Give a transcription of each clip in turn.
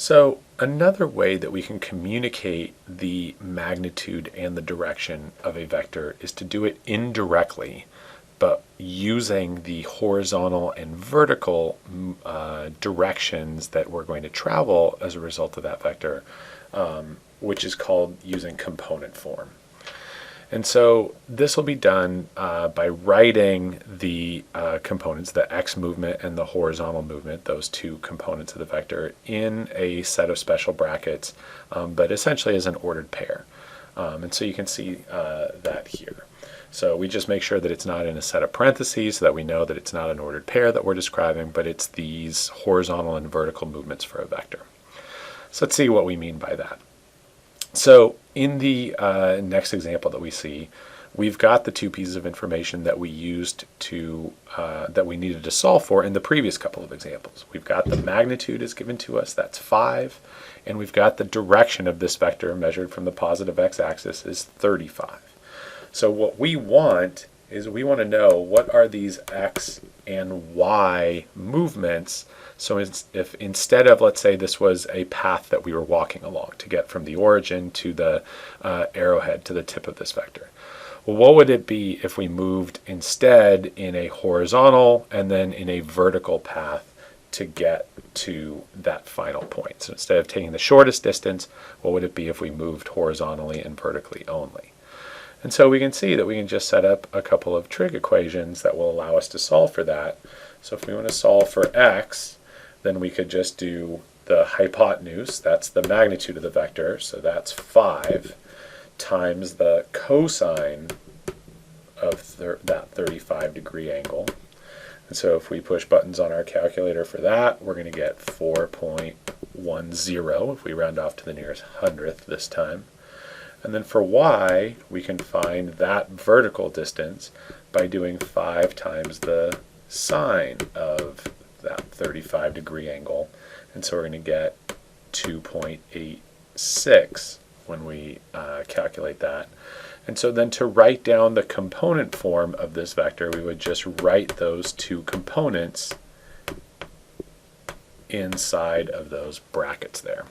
So another way that we can communicate the magnitude and the direction of a vector is to do it indirectly, but using the horizontal and vertical directions that we're going to travel as a result of that vector, which is called using component form. And so this will be done by writing the components, the x movement and the horizontal movement, those two components of the vector, in a set of special brackets, but essentially as an ordered pair. And so you can see that here. So we just make sure that it's not in a set of parentheses so that we know that it's not an ordered pair that we're describing, but it's these horizontal and vertical movements for a vector. So let's see what we mean by that. So in the next example that we see, we've got the two pieces of information that we used to, that we needed to solve for in the previous couple of examples. We've got the magnitude is given to us, that's 5, and we've got the direction of this vector measured from the positive x-axis is 35. So what we want is we want to know what are these x and y movements. So if instead of, let's say this was a path that we were walking along to get from the origin to the arrowhead to the tip of this vector. Well, what would it be if we moved instead in a horizontal and then in a vertical path to get to that final point? So instead of taking the shortest distance, what would it be if we moved horizontally and vertically only? And so we can see that we can just set up a couple of trig equations that will allow us to solve for that. So if we want to solve for x, then we could just do the hypotenuse, that's the magnitude of the vector, so that's 5, times the cosine of that 35-degree angle. And so if we push buttons on our calculator for that, we're going to get 4.10 if we round off to the nearest hundredth this time. And then for y, we can find that vertical distance by doing 5 times the sine of that 35-degree angle. And so we're going to get 2.86 when we calculate that. And so then to write down the component form of this vector, we would just write those two components inside of those brackets there.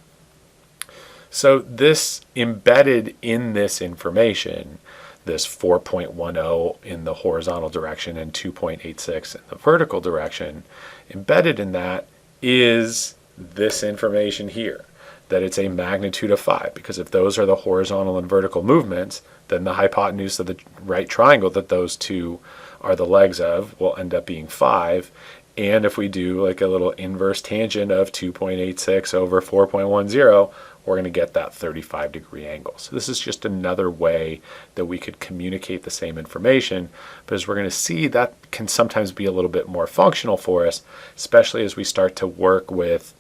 So this embedded in this information, this 4.10 in the horizontal direction and 2.86 in the vertical direction, embedded in that is this information here, that it's a magnitude of 5, because if those are the horizontal and vertical movements, then the hypotenuse of the right triangle that those two are the legs of will end up being 5. And if we do like a little inverse tangent of 2.86 over 4.10, we're going to get that 35-degree angle. So this is just another way that we could communicate the same information, but as we're going to see, that can sometimes be a little bit more functional for us, especially as we start to work with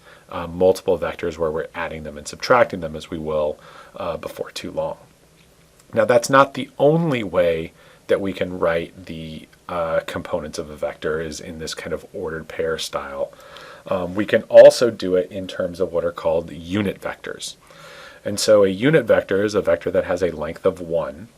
multiple vectors where we're adding them and subtracting them, as we will before too long. Now that's not the only way that we can write the components of a vector, is in this kind of ordered pair style. We can also do it in terms of what are called unit vectors. And so a unit vector is a vector that has a length of 1.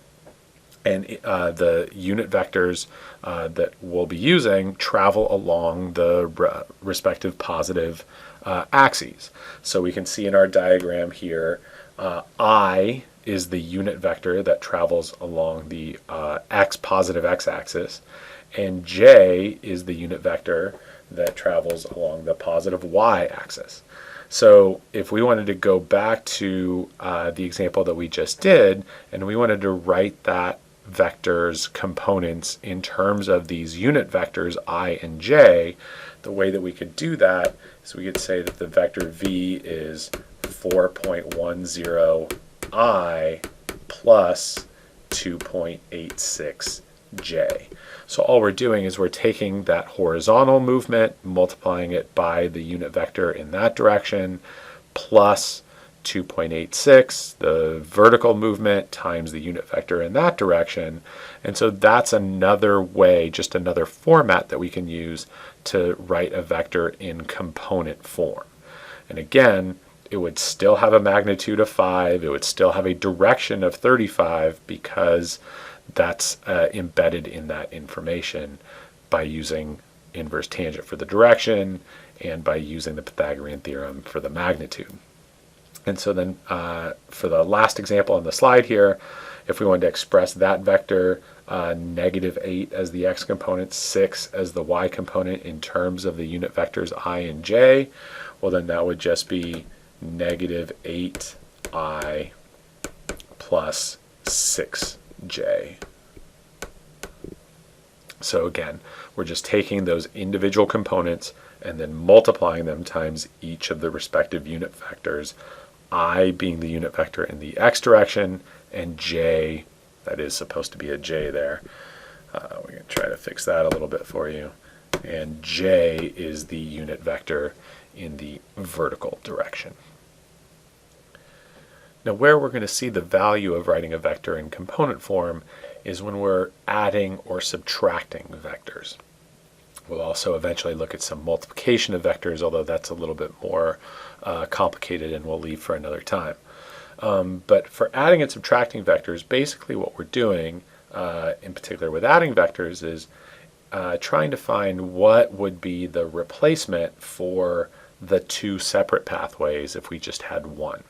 And the unit vectors that we'll be using travel along the respective positive axes. So we can see in our diagram here, I is the unit vector that travels along the positive x-axis, and j is the unit vector that travels along the positive y-axis. So if we wanted to go back to the example that we just did, and we wanted to write that vector's components in terms of these unit vectors I and j, the way that we could do that is we could say that the vector v is 4.10 I plus 2.86 j. So all we're doing is we're taking that horizontal movement, multiplying it by the unit vector in that direction, plus 2.86, the vertical movement, times the unit vector in that direction. And so that's another way, just another format that we can use to write a vector in component form. And again, it would still have a magnitude of 5, it would still have a direction of 35, because that's embedded in that information by using inverse tangent for the direction and by using the Pythagorean theorem for the magnitude. And so then for the last example on the slide here, if we wanted to express that vector, -8 as the x component, 6 as the y component in terms of the unit vectors I and j, well then that would just be -8i plus 6j. So again, we're just taking those individual components and then multiplying them times each of the respective unit vectors, I being the unit vector in the x direction, and j, that is supposed to be a j there. We're going to try to fix that a little bit for you. And j is the unit vector in the vertical direction. Now where we're going to see the value of writing a vector in component form is when we're adding or subtracting vectors. We'll also eventually look at some multiplication of vectors, although that's a little bit more complicated and we'll leave for another time. But for adding and subtracting vectors, basically what we're doing, in particular with adding vectors, is trying to find what would be the replacement for the two separate pathways if we just had one.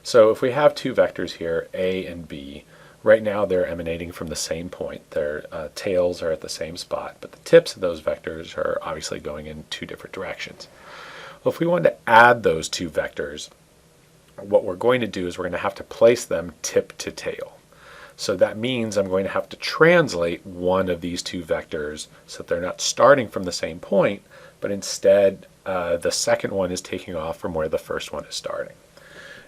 So if we have two vectors here, a and b, right now they're emanating from the same point. Their tails are at the same spot, but the tips of those vectors are obviously going in two different directions. Well, if we wanted to add those two vectors, what we're going to do is we're going to have to place them tip to tail. So that means I'm going to have to translate one of these two vectors so that they're not starting from the same point, but instead the second one is taking off from where the first one is starting.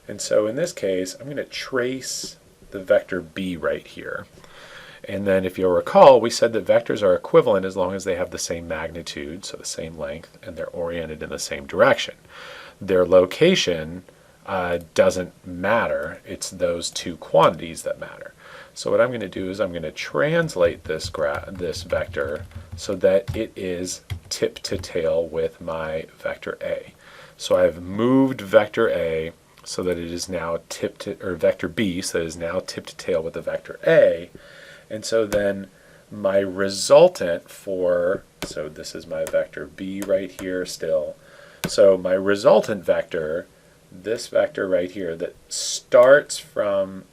And so in this case, I'm going to trace the vector b right here. And then if you'll recall, we said that vectors are equivalent as long as they have the same magnitude, so the same length, and they're oriented in the same direction. Their location doesn't matter. It's those two quantities that matter. So what I'm going to do is I'm going to translate this vector so that it is tip to tail with my vector a. So I've moved vector a so that it is now vector b, so it is now tip to tail with the vector a. And so then my resultant so this is my vector b right here still. So my resultant vector, this vector right here that starts from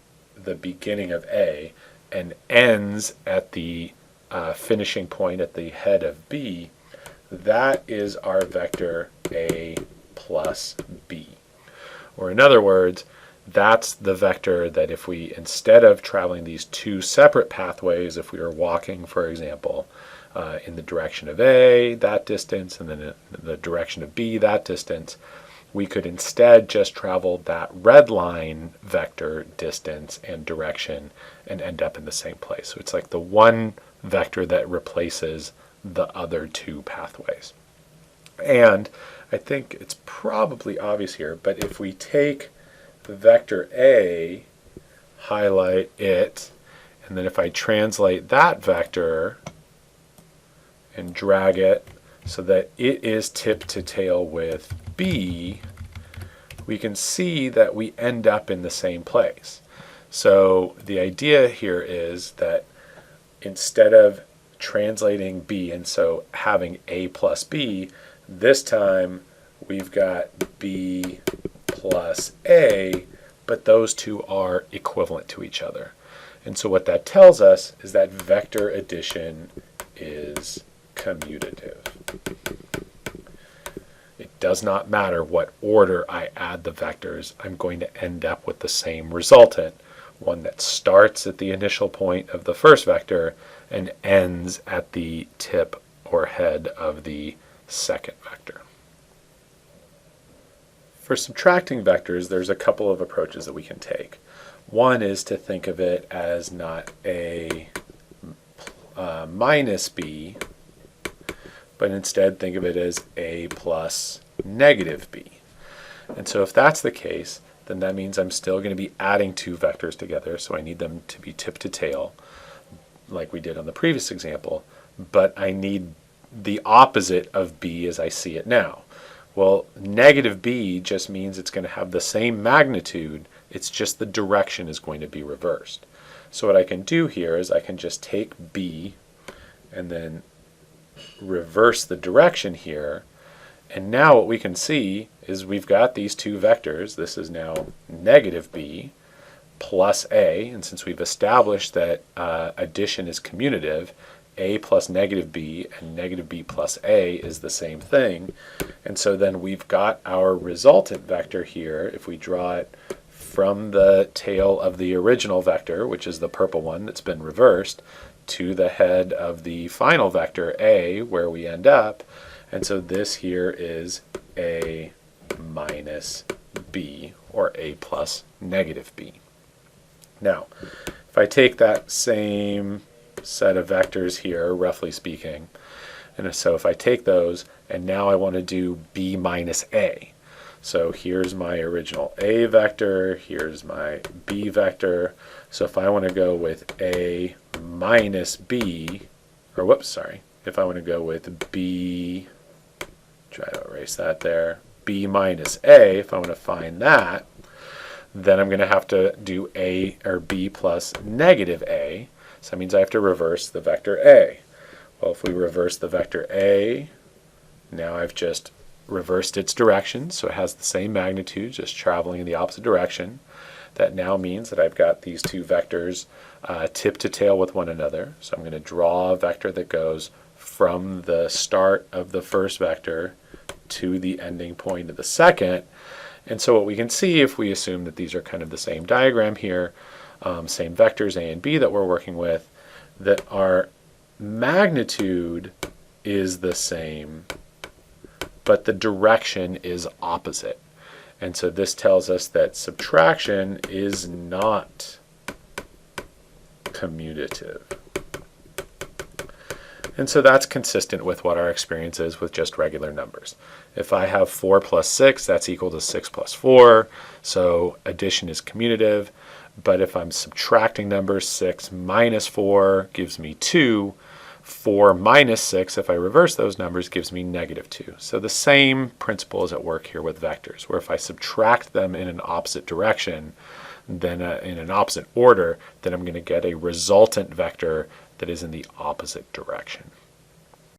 the beginning of a and ends at the finishing point at the head of b, that is our vector a plus b. Or in other words, that's the vector that if we, instead of traveling these two separate pathways, if we were walking, for example, in the direction of A, that distance, and then in the direction of B, that distance, we could instead just travel that red line vector distance and direction and end up in the same place. So it's like the one vector that replaces the other two pathways. And I think it's probably obvious here, but if we take the vector A, highlight it, and then if I translate that vector and drag it so that it is tip to tail with B, we can see that we end up in the same place. So the idea here is that instead of translating B and so having A plus B, this time we've got B plus A, but those two are equivalent to each other. And so what that tells us is that vector addition is commutative. It does not matter what order I add the vectors, I'm going to end up with the same resultant, one that starts at the initial point of the first vector and ends at the tip or head of the second vector. For subtracting vectors, there's a couple of approaches that we can take. One is to think of it as not A minus B, but instead think of it as A plus negative B. And so if that's the case, then that means I'm still going to be adding two vectors together, so I need them to be tip to tail, like we did on the previous example, but I need the opposite of B as I see it now. Well, negative B just means it's going to have the same magnitude, it's just the direction is going to be reversed. So what I can do here is I can just take B and then reverse the direction here, And now what we can see is we've got these two vectors. This is now negative b plus a, and since we've established that addition is commutative, a plus negative b and negative b plus a is the same thing. And so then we've got our resultant vector here. If we draw it from the tail of the original vector, which is the purple one that's been reversed, to the head of the final vector a, where we end up. And so this here is a minus b, or a plus negative b. Now, if I take that same set of vectors here, roughly speaking, and so if I take those, and now I want to do b minus a. So here's my original a vector, here's my b vector. So if I want to go with a minus b, or whoops, sorry, if I want to go with b, try to erase that there, b minus a, if I want to find that, then I'm going to have to do a or b plus negative a. So that means I have to reverse the vector a. Well, if we reverse the vector a, now I've just reversed its direction, so it has the same magnitude, just traveling in the opposite direction. That now means that I've got these two vectors tip to tail with one another. So I'm going to draw a vector that goes from the start of the first vector to the ending point of the second. And so what we can see, if we assume that these are kind of the same diagram here, same vectors a and b that we're working with, that our magnitude is the same, but the direction is opposite. And so this tells us that subtraction is not commutative. And so that's consistent with what our experience is with just regular numbers. If I have 4 plus 6, that's equal to 6 plus 4, so addition is commutative. But if I'm subtracting numbers, 6 minus 4 gives me 2. 4 minus 6, if I reverse those numbers, gives me negative 2. So the same principle is at work here with vectors, where if I subtract them in an opposite direction, then in an opposite order, then I'm going to get a resultant vector that is in the opposite direction.